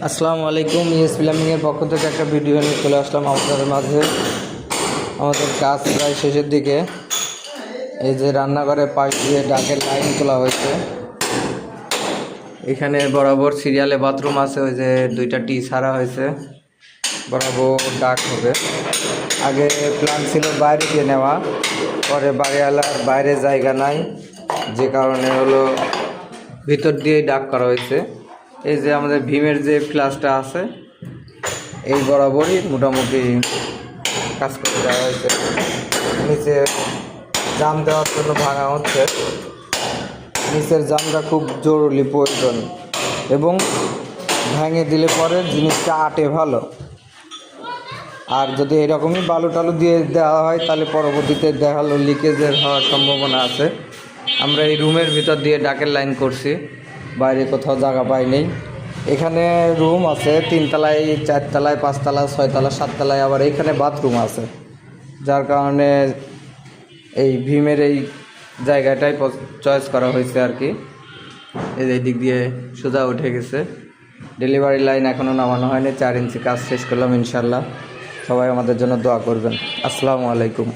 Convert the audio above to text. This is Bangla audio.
আসসালামু আলাইকুম। ইএস প্লাম্বিংয়ের পক্ষ থেকে একটা ভিডিও নিয়ে চলে আসলাম আপনাদের মাঝে। আমাদের কাজ প্রায় শেষের দিকে। এই যে রান্নাঘরের পাশ দিয়ে ডাকের লাইন তোলা হয়েছে। এখানে বরাবর সিরিয়ালে বাথরুম আছে, ওই যে দুইটা টি ছাড়া হয়েছে, বরাবর ডাক হবে। আগে প্ল্যান ছিল বাইরে দিয়ে নেওয়া, পরে বাড়িওয়ালার বাইরে জায়গা নাই, যে কারণে হলো ভিতর দিয়েই ডাক করা হয়েছে। এই যে আমাদের ভীমের যে ফ্ল্যাশটা আছে, এই বরাবরই মোটামুটি কাজ করে দেওয়া হয়েছে। নিচে জাম দেওয়ার জন্য ভাঙা হচ্ছে। নিচের জামটা খুব জরুরি প্রয়োজন, এবং ভেঙে দিলে পরে জিনিসটা আটে ভালো। আর যদি এরকমই বালু টালু দিয়ে দেওয়া হয় তাহলে পরবর্তীতে দেখালো লিকেজের হওয়ার সম্ভাবনা আছে। আমরা এই রুমের ভিতর দিয়ে ডাকের লাইন করছি, বাইরে কোথাও জায়গা পাইনি। এখানে রুম আছে 3 তলায়, 4 তলায়, 5 তলা, 6 তলা, 7 তলায়, আবার এইখানে বাথরুম আছে, যার কারণে এই ভীমের এই জায়গাটাই চয়েস করা হয়েছে আর কি। এই দিক দিয়ে সোজা উঠে গেছে। ডেলিভারি লাইন এখনও নামানো হয়নি। 4 ইঞ্চি কাজ শেষ করলাম ইনশাল্লাহ। সবাই আমাদের জন্য দোয়া করবেন। আসসালামু আলাইকুম।